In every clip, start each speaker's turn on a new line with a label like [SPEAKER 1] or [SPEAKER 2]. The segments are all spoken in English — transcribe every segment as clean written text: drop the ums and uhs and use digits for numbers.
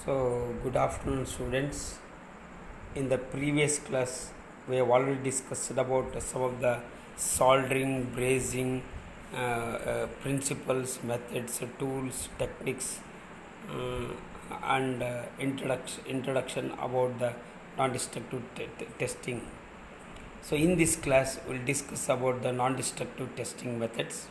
[SPEAKER 1] So, good afternoon, students. In the previous class, we have already discussed about some of the soldering, brazing principles, methods, tools, techniques, and introduction about the non-destructive testing. So, in this class, we'll discuss about the non-destructive testing methods.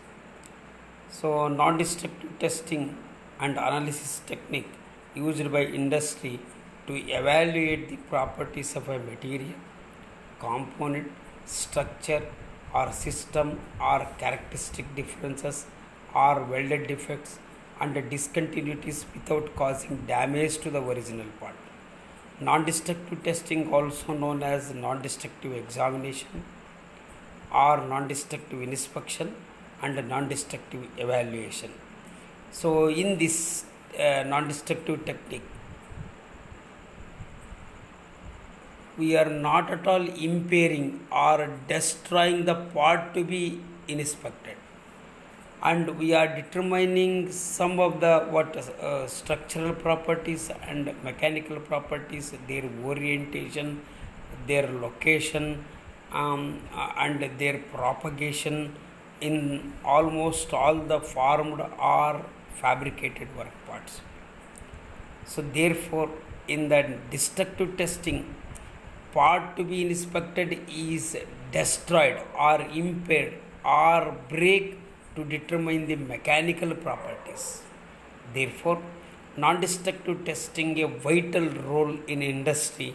[SPEAKER 1] So, non-destructive testing and analysis technique used by industry to evaluate the properties of a material, component, structure, or system, or characteristic differences, or welded defects and discontinuities without causing damage to the original part. Non-destructive testing, also known as non-destructive examination or non-destructive inspection and non-destructive evaluation. So, in this non-destructive technique, we are not at all impairing or destroying the part to be inspected, and we are determining some of the structural properties and mechanical properties, their orientation, their location, and their propagation in almost all the formed or fabricated work parts. So, therefore, in the destructive testing, part to be inspected is destroyed or impaired or break to determine the mechanical properties. Therefore, non-destructive testing a vital role in industry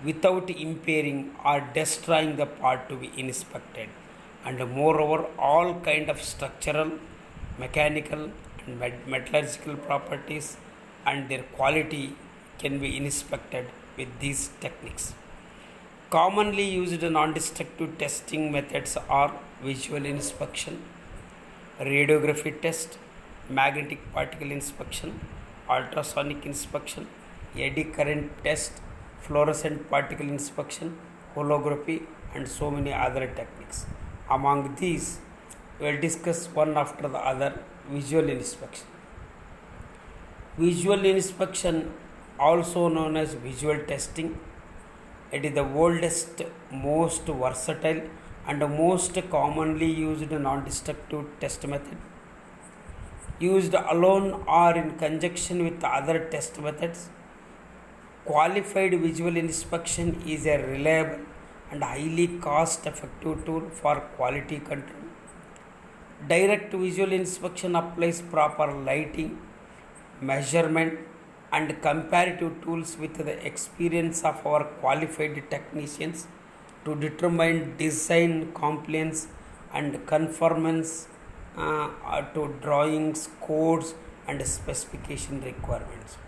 [SPEAKER 1] without impairing or destroying the part to be inspected, and moreover all kind of structural, mechanical and metallurgical properties and their quality can be inspected with these techniques. Commonly used non-destructive testing methods are visual inspection, radiography test, magnetic particle inspection, ultrasonic inspection, eddy current test, fluorescent particle inspection, holography, and so many other techniques. Among these, we will discuss one after the other. Visual inspection. Visual inspection, also known as visual testing, it is the oldest, most versatile, and most commonly used non-destructive test method. Used alone or in conjunction with other test methods, qualified visual inspection is a reliable and highly cost-effective tool for quality control. Direct visual inspection applies proper lighting, measurement, and comparative tools with the experience of our qualified technicians to determine design compliance and conformance to drawings, codes, and specification requirements.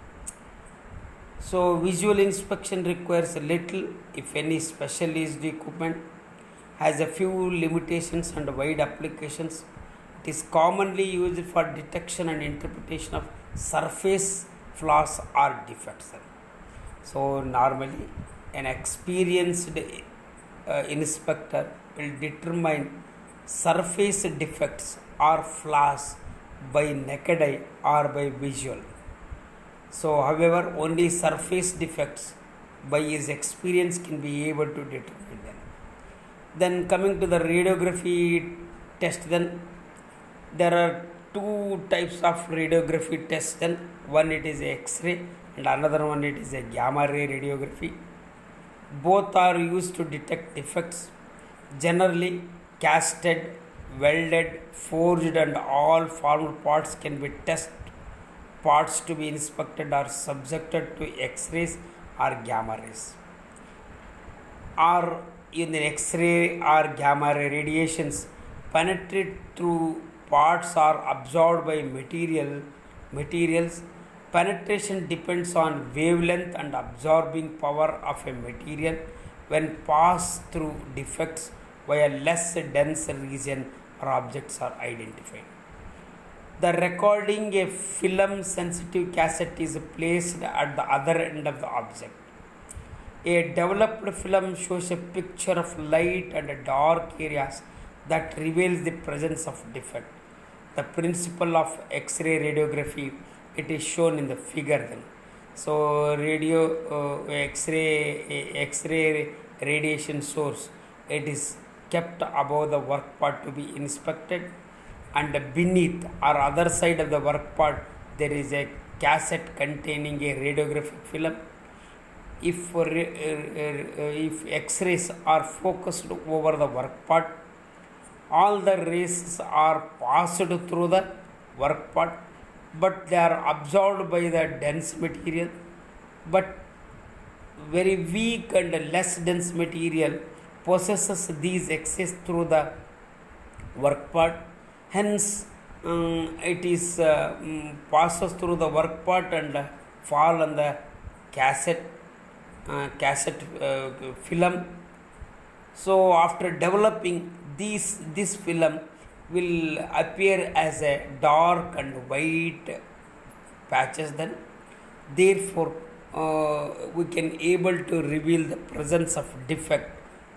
[SPEAKER 1] So, visual inspection requires little, if any, specialized equipment, has a few limitations and wide applications. It is commonly used for detection and interpretation of surface flaws or defects. So, normally an experienced inspector will determine surface defects or flaws by naked eye or by visual. So, however, only surface defects by his experience can be able to determine them. Then coming to the radiography test, then there are two types of radiography tests. Then one, it is X-ray, and another one, it is a gamma ray radiography. Both are used to detect defects. Generally, casted, welded, forged, and all formed parts can be tested. Parts to be inspected are subjected to X-rays or gamma rays. Or in the X-ray or gamma ray radiations penetrate through parts or absorbed by materials. Penetration depends on wavelength and absorbing power of a material when passed through defects via less dense region or objects are identified. The recording a film sensitive cassette is placed at the other end of the object. A developed film shows a picture of light and dark areas that reveals the presence of defect. The principle of X-ray radiography, it is shown in the figure then. So radio X-ray radiation source, it is kept above the work part to be inspected, and beneath or other side of the work part there is a cassette containing a radiographic film. If X-rays are focused over the work part, all the rays are passed through the work part, but they are absorbed by the dense material. But very weak and less dense material possesses these excess through the work part. Hence, it is passes through the work part and fall on the cassette film. So after developing this film will appear as a dark and white patches. Then, therefore, we can able to reveal the presence of defect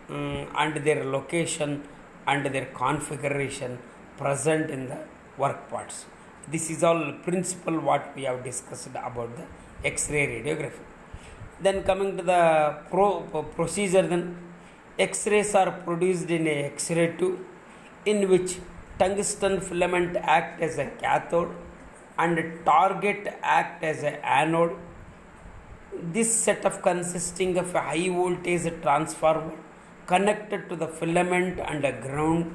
[SPEAKER 1] and their location and their configuration present in the work parts. This is all principle what we have discussed about the X-ray radiography. Then coming to the procedure, then X-rays are produced in a X-ray tube in which tungsten filament act as a cathode and target act as a anode. This setup consisting of a high voltage transformer connected to the filament and a ground.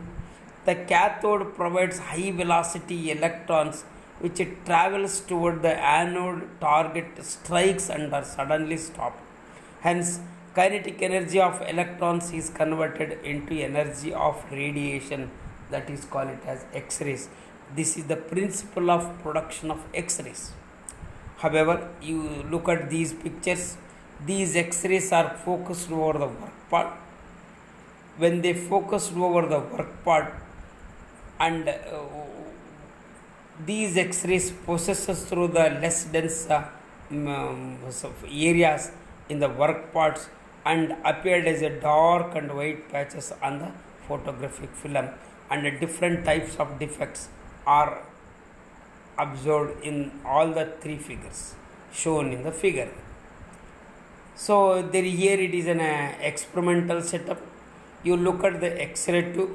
[SPEAKER 1] The cathode provides high velocity electrons which it travels toward the anode, target strikes and are suddenly stopped. Hence, kinetic energy of electrons is converted into energy of radiation, that is called it as X-rays. This is the principle of production of X-rays. However, you look at these pictures, these X-rays are focused over the work part. When they focused over the work part and these X-rays possesses through the less dense areas in the work parts and appeared as a dark and white patches on the photographic film, and different types of defects are observed in all the three figures shown in the figure. So there here it is an experimental setup. You look at the X-ray tube,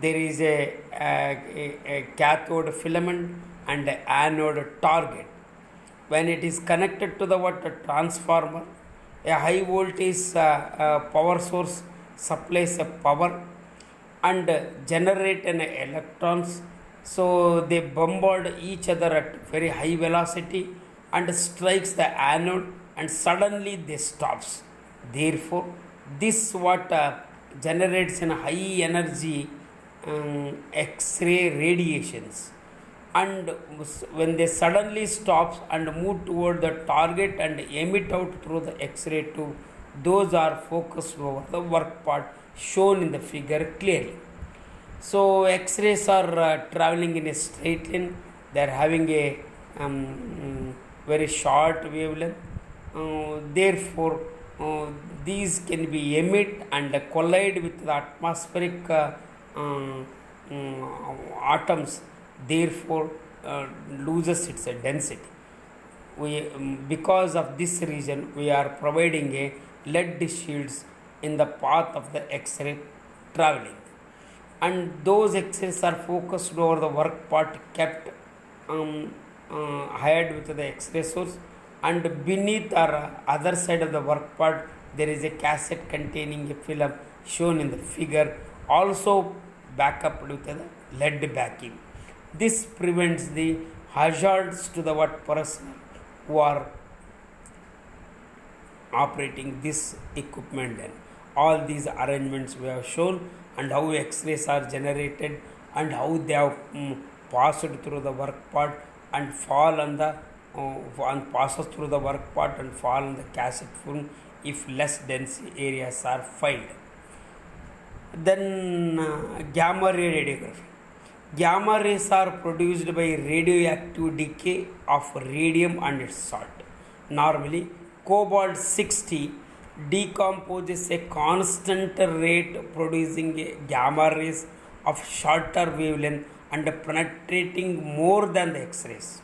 [SPEAKER 1] there is a cathode filament and an anode target. When it is connected to the transformer, a high voltage power source supplies a power and generate an electrons. So they bombard each other at very high velocity and strikes the anode, and suddenly they stops. Therefore, this generates an high energy X-ray radiations, and when they suddenly stops and move toward the target and emit out through the X-ray tube, those are focused over the work part shown in the figure clearly. So X-rays are traveling in a straight line. They are having a very short wavelength. Therefore, these can be emit and collide with the atmospheric atoms. Therefore, loses its density. Because of this reason, we are providing a lead shields in the path of the X-ray traveling, and those X-rays are focused over the work part kept hide with the X-ray source, and beneath or other side of the work part there is a cassette containing a film shown in the figure, also backup with the lead backing. This prevents the hazards to the personnel who are operating this equipment. And all these arrangements we have shown, and how X-rays are generated and how they have passed through the work part and fall on the and passes through the work part and fall on the cassette film if less dense areas are filed. Then gamma ray radiography. Gamma rays are produced by radioactive decay of radium and its salt. Normally, cobalt 60 decomposes a constant rate, producing a gamma rays of shorter wavelength and penetrating more than the X-rays.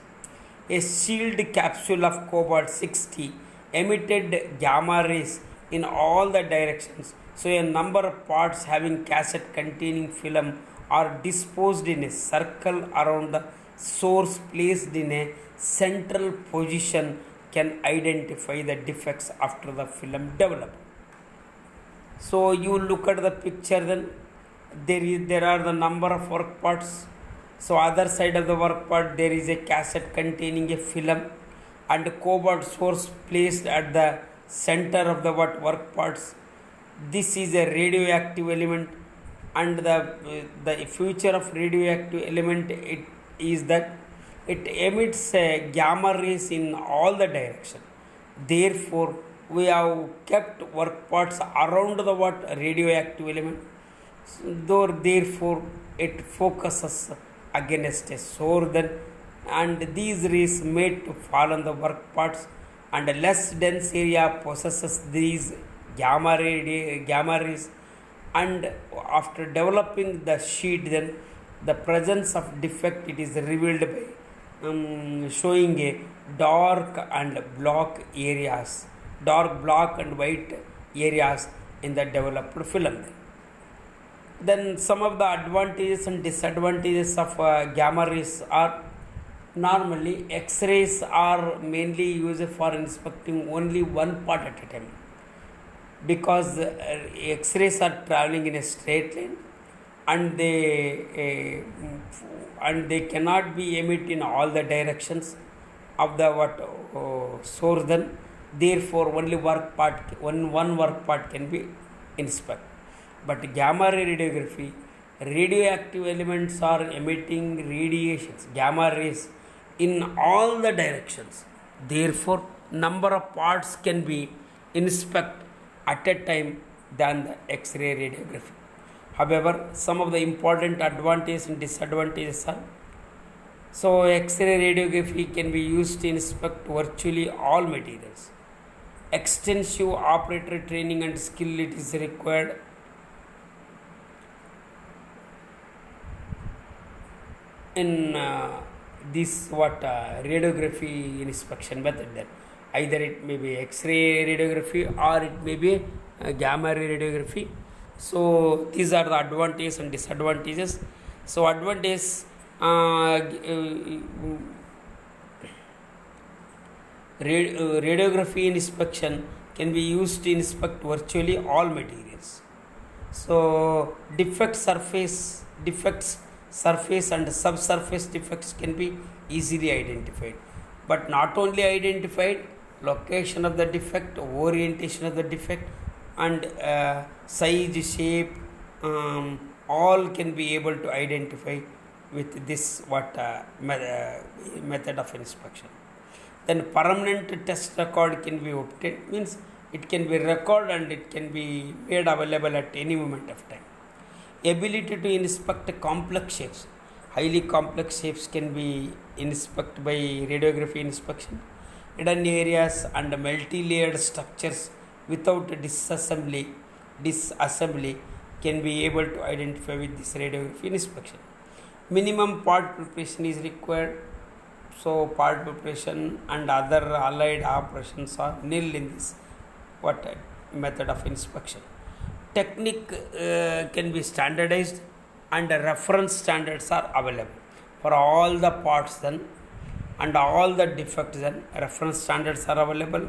[SPEAKER 1] A sealed capsule of cobalt 60 emitted gamma rays in all the directions. So a number of parts having cassette containing film are disposed in a circle around the source placed in a central position can identify the defects after the film developed. So you look at the picture, then there are the number of work parts. So other side of the work part there is a cassette containing a film and cobalt source placed at the center of the work parts. This is a radioactive element, and the future of radioactive element it is that it emits gamma rays in all the direction. Therefore we have kept work parts around the what radioactive element. Though therefore it focuses against a source, then and these rays made to fall on the work parts, and a less dense area possesses these gamma rays. And after developing the sheet, then the presence of defect it is revealed by showing a dark black and white areas in the developed film. Then some of the advantages and disadvantages of gamma rays are: normally X-rays are mainly used for inspecting only one part at a time, because X-rays are traveling in a straight line, and they cannot be emitted in all the directions of the source. Then therefore only one work part can be inspected. But gamma ray radiography, radioactive elements are emitting radiations, gamma rays, in all the directions. Therefore number of parts can be inspected at a time than the X-ray radiography. However, some of the important advantages and disadvantages are: so X-ray radiography can be used to inspect virtually all materials. Extensive operator training and skill it is required. In this radiography inspection method, then either it may be X-ray radiography or it may be gamma ray radiography. So these are the advantages and disadvantages. So advantage, radiography inspection can be used to inspect virtually all materials. So defects surface and subsurface defects can be easily identified. But not only identified, location of the defect, orientation of the defect, and size, shape, all can be able to identify with this method of inspection. Then permanent test record can be obtained, means it can be recorded and it can be made available at any moment of time. Ability to inspect complex shapes, highly complex shapes can be inspected by radiography inspection. Hidden areas and multi-layered structures without disassembly can be able to identify with this radiography inspection. Minimum part preparation is required. So part preparation and other allied operations are nil in this method of inspection. Technique can be standardized, and reference standards are available for all the parts then, and all the defects. Then reference standards are available,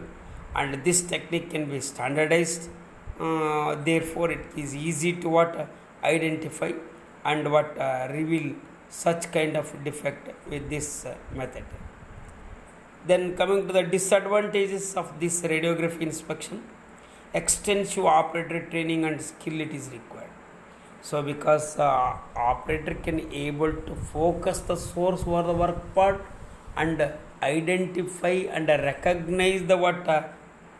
[SPEAKER 1] and this technique can be standardized. Therefore it is easy to identify and reveal such kind of defect with this method. Then coming to the disadvantages of this radiography inspection: extensive operator training and skill it is required. So because operator can able to focus the source or the work part and identify and recognize the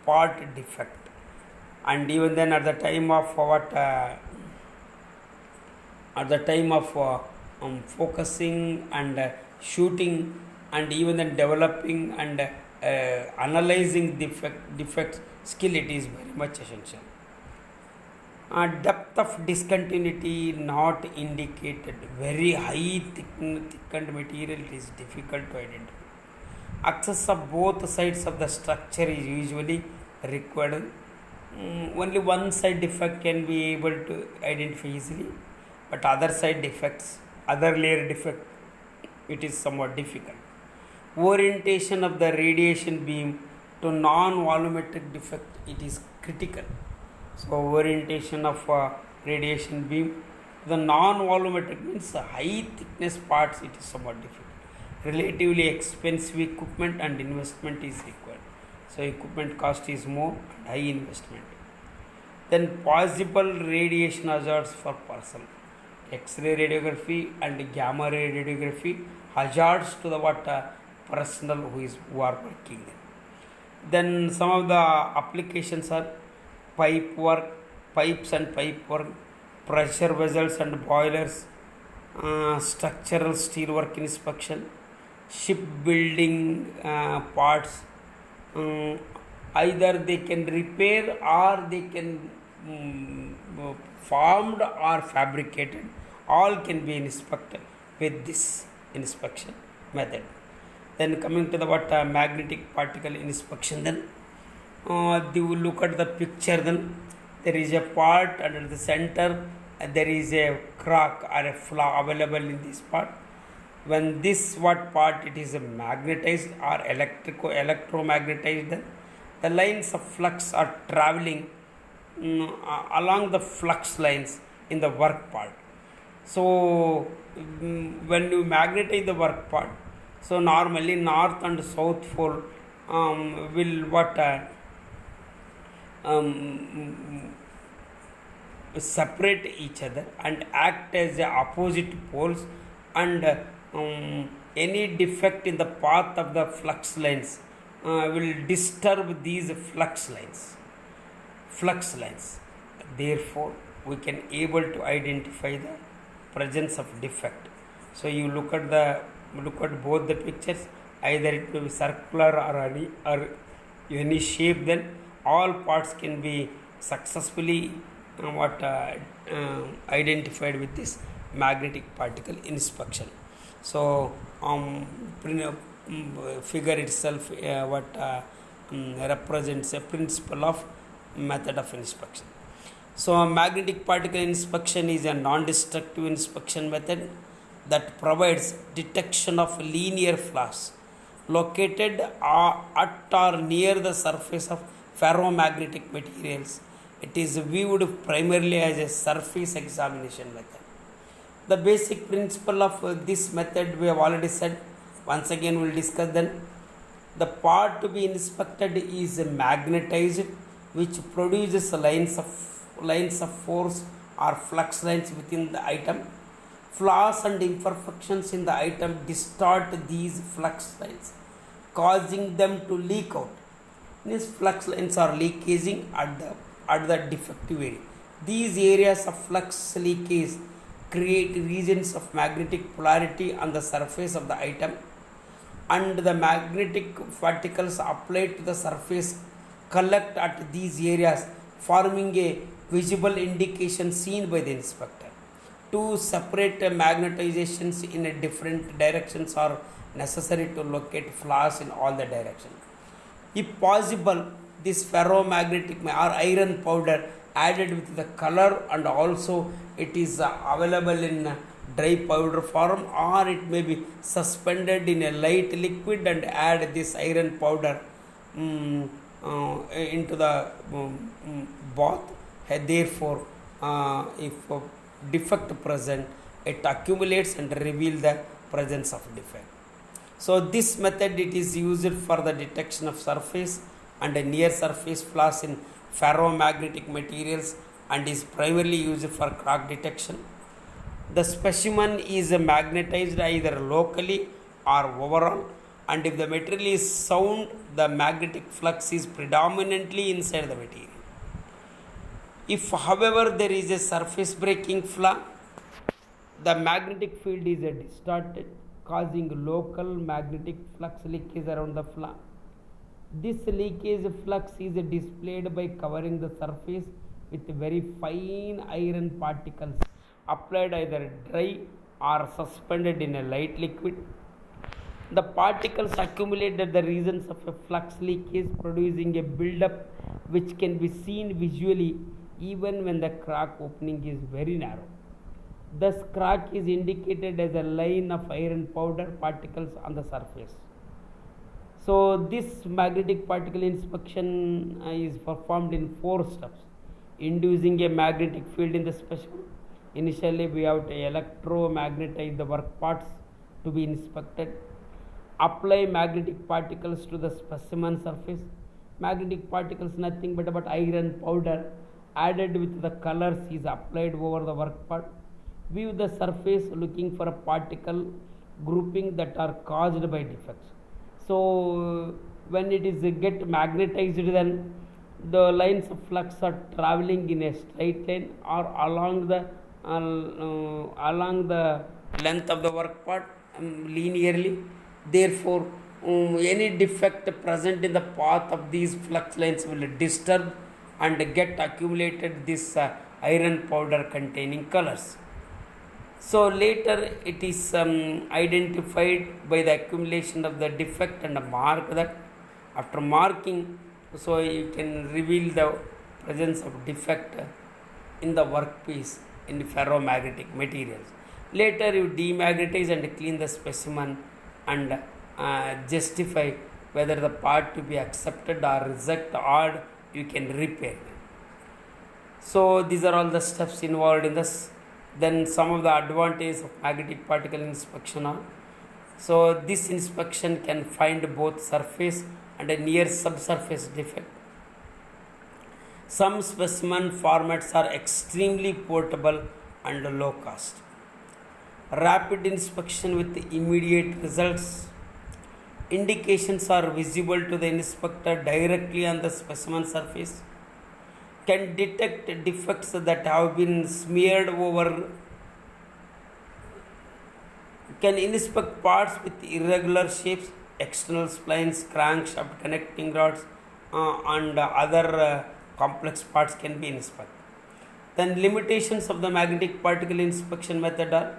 [SPEAKER 1] part defect, and even then at the time of focusing and shooting, and even then developing and analyzing defects skill it is very much essential. Depth of discontinuity not indicated. Very high thickened material it is difficult to identify. Access of both sides of the structure is usually required. Only one side defect can be able to identify easily, but other side defects, other layer defect, it is somewhat difficult. Orientation of the radiation beam to non-volumetric defect, it is critical. So orientation of radiation beam to the non-volumetric means high thickness parts, it is somewhat difficult. Relatively expensive equipment and investment is required. So equipment cost is more and high investment. Then possible radiation hazards for person. X-ray radiography and gamma ray radiography hazards to the personnel who are working there. Then some of the applications are pipe work, pipes and pipe work, pressure vessels and boilers, structural steel work inspection, shipbuilding parts. Either they can repair or they can formed or fabricated. All can be inspected with this inspection method. Then coming to the magnetic particle inspection, then they will look at the picture. Then there is a part under the center, and there is a crack or a flaw available in this part. When this part it is magnetized or electromagnetized, then the lines of flux are traveling along the flux lines in the work part. So when you magnetize the work part, so normally north and south pole will separate each other and act as the opposite poles, and any defect in the path of the flux lines will disturb these flux lines. Therefore we can able to identify the presence of defect. So you look at both the pictures, either it may be circular or any shape, then all parts can be successfully identified with this magnetic particle inspection. So figure itself represents a principle of method of inspection. So a magnetic particle inspection is a non-destructive inspection method that provides detection of linear flaws located at or near the surface of ferromagnetic materials. It is viewed primarily as a surface examination method. The basic principle of this method we have already said. Once again we will discuss. Then the part to be inspected is magnetized, which produces lines of force or flux lines within the item. Flaws and imperfections in the item distort these flux lines, causing them to leak out. These flux lines are leakaging at the defective area. These areas of flux leakage create regions of magnetic polarity on the surface of the item, and the magnetic particles applied to the surface collect at these areas, forming a visible indication seen by the inspector. Two separate magnetizations in a different directions are necessary to locate flaws in all the directions. If possible, this ferromagnetic or iron powder added with the color, and also it is available in dry powder form, or it may be suspended in a light liquid and add this iron powder into the bath. Therefore if defect present, it accumulates and reveal the presence of defect. So this method it is used for the detection of surface and near surface flaws in ferromagnetic materials, and is primarily used for crack detection. The specimen is magnetized either locally or overall, and if the material is sound, the magnetic flux is predominantly inside the material. If however there is a surface breaking flaw, the magnetic field is distorted, causing local magnetic flux leakage around the flaw. This leakage flux is displayed by covering the surface with very fine iron particles applied either dry or suspended in a light liquid. The particles accumulate at the regions of a flux leakage, producing a buildup which can be seen visually even when the crack opening is very narrow. Thus, crack is indicated as a line of iron powder particles on the surface. So, this magnetic particle inspection is performed in 4 steps: inducing a magnetic field in the specimen. Initially, we have to electromagnetize the work parts to be inspected. Apply magnetic particles to the specimen surface. Magnetic particles nothing but about iron powder added with the colors is applied over the work part. View the surface looking for a particle grouping that are caused by defects. So when it is get magnetized, then the lines of flux are traveling in a straight line or along the length of the work part linearly. Therefore, any defect present in the path of these flux lines will disturb and get accumulated this iron powder containing colors. So later it is identified by the accumulation of the defect and mark that. After marking, so you can reveal the presence of defect in the workpiece in ferromagnetic materials. Later you demagnetize and clean the specimen and justify whether the part to be accepted or rejected, or you can repair them. So these are all the steps involved in this. Then some of the advantages of magnetic particle inspection are, so this inspection can find both surface and a near subsurface defect. Some specimen formats are extremely portable and low cost. Rapid inspection with immediate results. Indications are visible to the inspector directly on the specimen surface. Can detect defects that have been smeared over. Can inspect parts with irregular shapes, external splines, crankshaft, connecting rods, and other complex parts can be inspected. Then limitations of the magnetic particle inspection method are: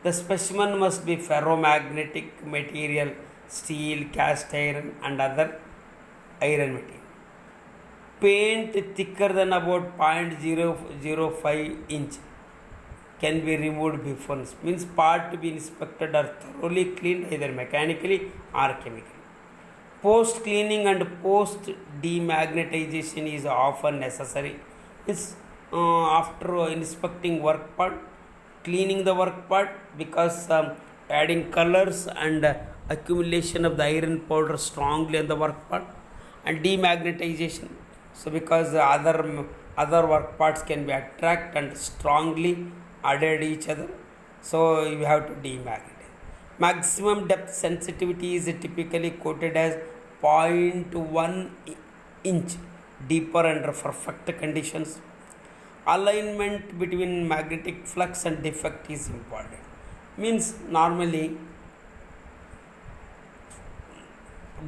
[SPEAKER 1] the specimen must be ferromagnetic material, steel, cast iron, and other iron material. Paint thicker than about 0.005 inch can be removed before, means part to be inspected or thoroughly cleaned either mechanically or chemically. Post cleaning and post demagnetization is often necessary. It's after inspecting work part, cleaning the work part, because adding colors and accumulation of the iron powder strongly on the work part, and demagnetization. So because the other work parts can be attract and strongly added each other, so you have to demagnetize. Maximum depth sensitivity is typically quoted as 0.1 inch deeper under perfect conditions. Alignment between magnetic flux and defect is important. Means normally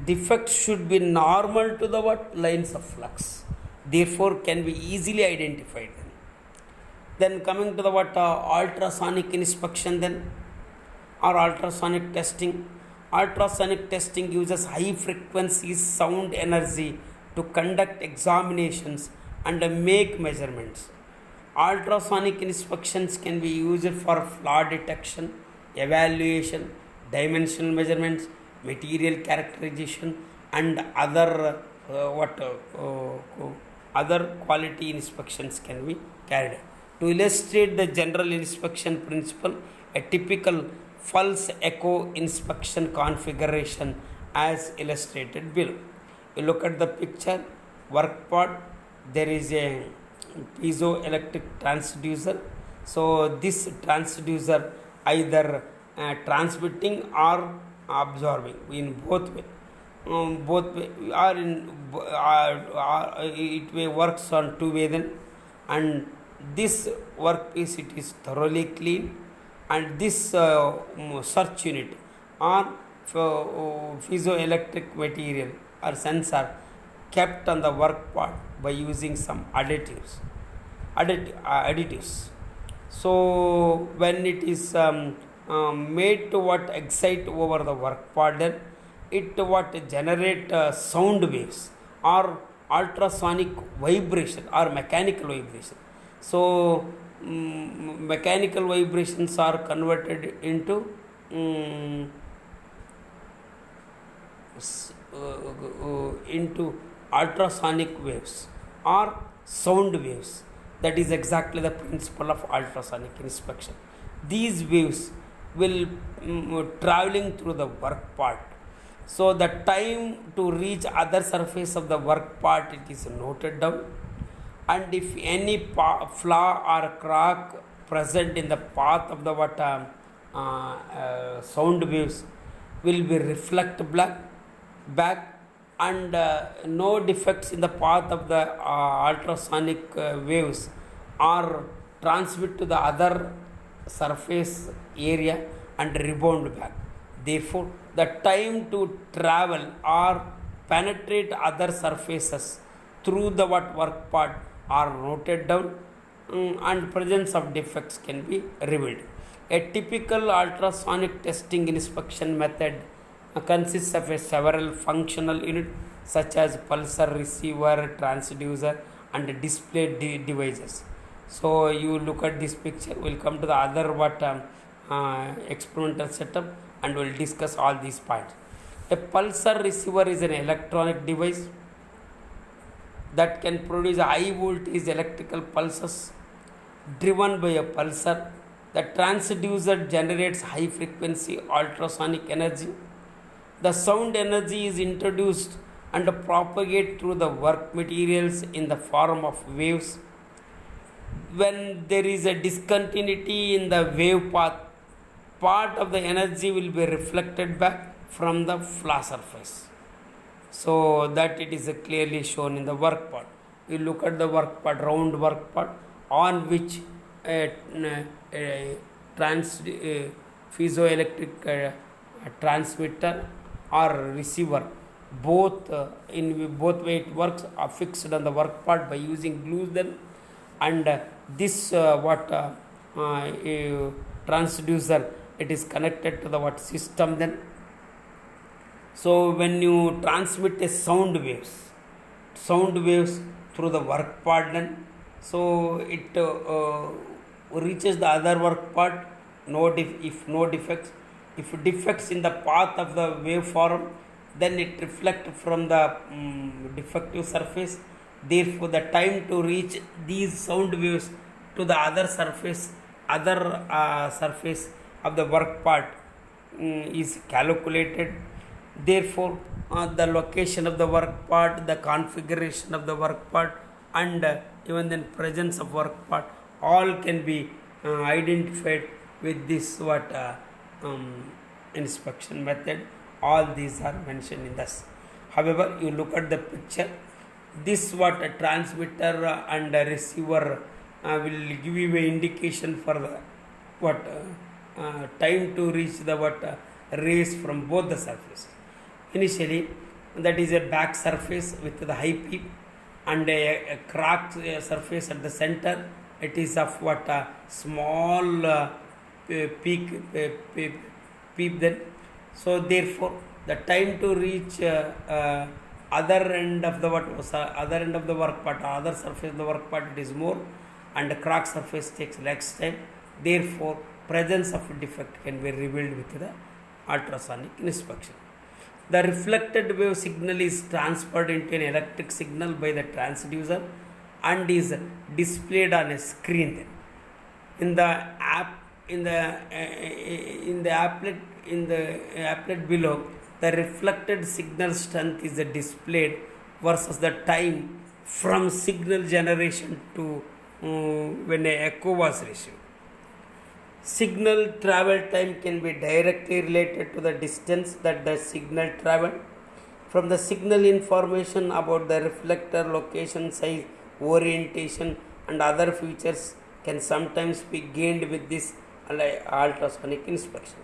[SPEAKER 1] defects should be normal to the lines of flux, therefore can be easily identified. Then coming to the ultrasonic inspection then, or ultrasonic testing. Ultrasonic testing uses high frequency sound energy to conduct examinations and make measurements. Ultrasonic inspections can be used for flaw detection, evaluation, dimensional measurements, material characterization, and other quality inspections can be carried out. To illustrate the general inspection principle, a typical pulse echo inspection configuration as illustrated below. You look at the picture, work part, there is a piezoelectric transducer. So this transducer either transmitting or absorbing in both way, it works on two way then. And this workpiece, it is thoroughly clean, and this search unit or piezoelectric material or sensor kept on the work part by using some additives. So when it is made to what excite over the work part, then it what generate sound waves or ultrasonic vibration or mechanical vibration. So mechanical vibrations are converted into into ultrasonic waves or sound waves. That is exactly the principle of ultrasonic inspection. These waves will traveling through the work part. So the time to reach other surface of the work part, it is noted down, and if any flaw or crack present in the path of the what sound waves will be reflect back, and no defects in the path of the ultrasonic waves are transmit to the other surface area and rebound back. Therefore, the time to travel or penetrate other surfaces through the what work part are noted down, and presence of defects can be revealed. A typical ultrasonic testing inspection method consists of several functional units such as pulsar, receiver, transducer, and display devices. So you look at this picture. We'll come to the other what experimental setup, and we'll discuss all these points. A pulsar receiver is an electronic device that can produce high voltage electrical pulses driven by a pulsar. The transducer generates high frequency ultrasonic energy. The sound energy is introduced and propagated through the work materials in the form of waves. When there is a discontinuity in the wave path, part of the energy will be reflected back from the flaw surface. So that it is clearly shown in the work part. You look at the work part, round work part, on which a piezoelectric transmitter or receiver, both in both way it works, are fixed on the work part by using glues. Then and this transducer, it is connected to the what system. Then so when you transmit a sound waves through the work part, then so it reaches the other work part. If no defects, if defects in the path of the waveform, then it reflects from the defective surface. Therefore, the time to reach these sound waves to the other surface of the work part is calculated. Therefore, the location of the work part, the configuration of the work part, and even then presence of work part, all can be identified with this inspection method. All these are mentioned in this. However, you look at the picture. This what a transmitter and a receiver will give you an indication for the time to reach the rays from both the surfaces. Initially, that is a back surface with the high peak and a cracked surface at the center. It is of small peak then. So therefore, the time to reach other end of the other end of the work part, other surface of the work part, it is more, and the crack surface takes less time. Therefore, presence of defect can be revealed with the ultrasonic inspection. The reflected wave signal is transferred into an electric signal by the transducer and is displayed on a screen. Then, in the applet below, the reflected signal strength is displayed versus the time from signal generation to when an echo was received. Signal travel time can be directly related to the distance that the signal traveled. From the signal, information about the reflector location, size, orientation, and other features can sometimes be gained with this ultrasonic inspection.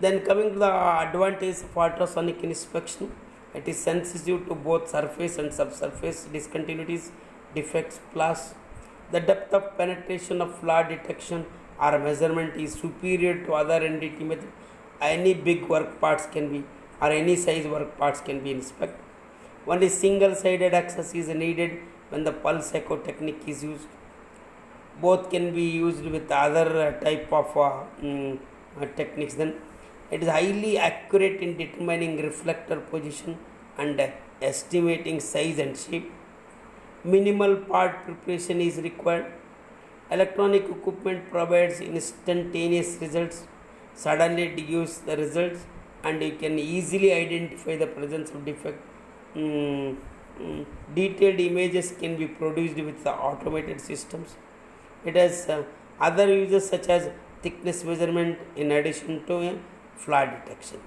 [SPEAKER 1] Then coming to the advantage of ultrasonic inspection, it is sensitive to both surface and subsurface discontinuities, defects, flaws. The depth of penetration of flaw detection or measurement is superior to other NDT method, any big work parts can be or any size work parts can be inspected. Only single sided access is needed when the pulse echo technique is used. Both can be used with other type of techniques. Then it is highly accurate in determining reflector position and estimating size and shape. Minimal part preparation is required. Electronic equipment provides instantaneous results, suddenly it gives the results, and you can easily identify the presence of defect. Mm, Detailed images can be produced with the automated systems. It has other uses such as thickness measurement in addition to flaw detection.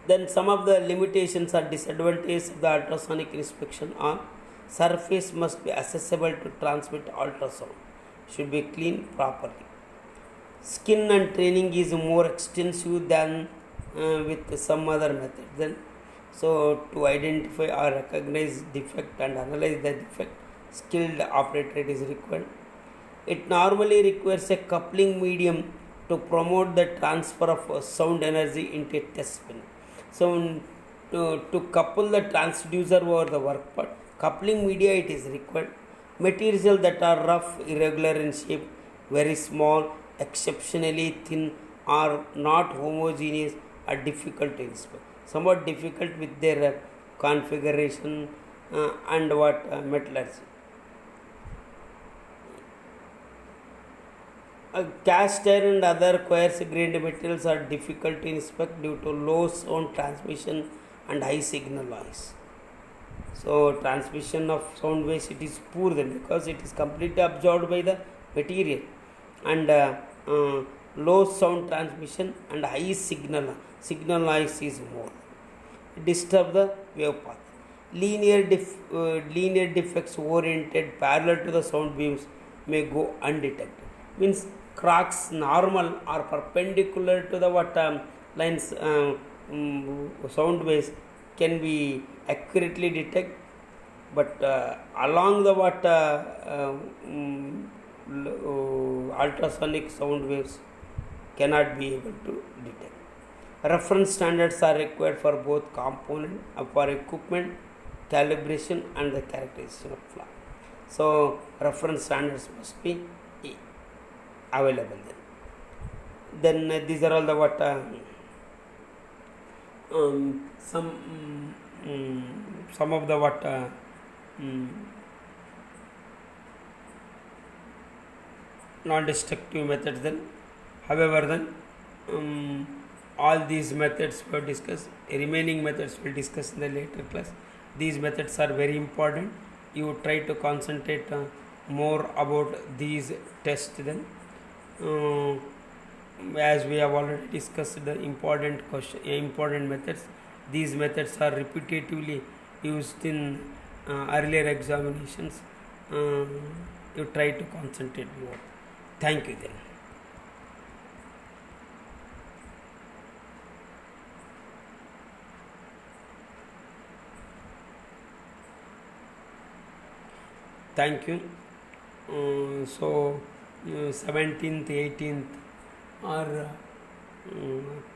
[SPEAKER 1] Then some of the limitations or disadvantages of the ultrasonic inspection are: surface must be accessible to transmit ultrasound, should be cleaned properly. Skin and training is more extensive than with some other methods. Then, so to identify or recognize defect and analyze the defect, skilled operator is required. It normally requires a coupling medium to promote the transfer of sound energy into a test pin. So to couple the transducer over the work part, coupling media it is required. Materials that are rough, irregular in shape, very small, exceptionally thin, or not homogeneous are difficult to inspect. Somewhat difficult with their configuration and metallurgy. Cast iron and other coarse grained materials are difficult to inspect due to low sound transmission and high signal noise. So transmission of sound waves it is poor then, because it is completely absorbed by the material, and low sound transmission and high signal noise is more. It disturbs the wave path. Linear defects oriented parallel to the sound beams may go undetected. Means cracks normal or perpendicular to the lines sound waves can be accurately detected, but along the ultrasonic sound waves cannot be able to detect. Reference standards are required for both component for equipment calibration and the characterization of flaw. So reference standards must be available then. These are all the some of the non-destructive methods then. However then all these methods were discussed. Remaining methods will discuss in the later class. These methods are very important. You try to concentrate more about these tests then. As we have already discussed the important methods, these methods are repetitively used in earlier examinations. You try to concentrate more. Thank you then. Thank you. So 17th, 18th are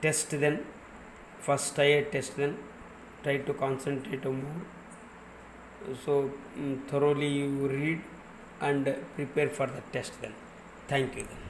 [SPEAKER 1] test then. First tier test then. Try to concentrate more. So thoroughly you read and prepare for the test then. Thank you then.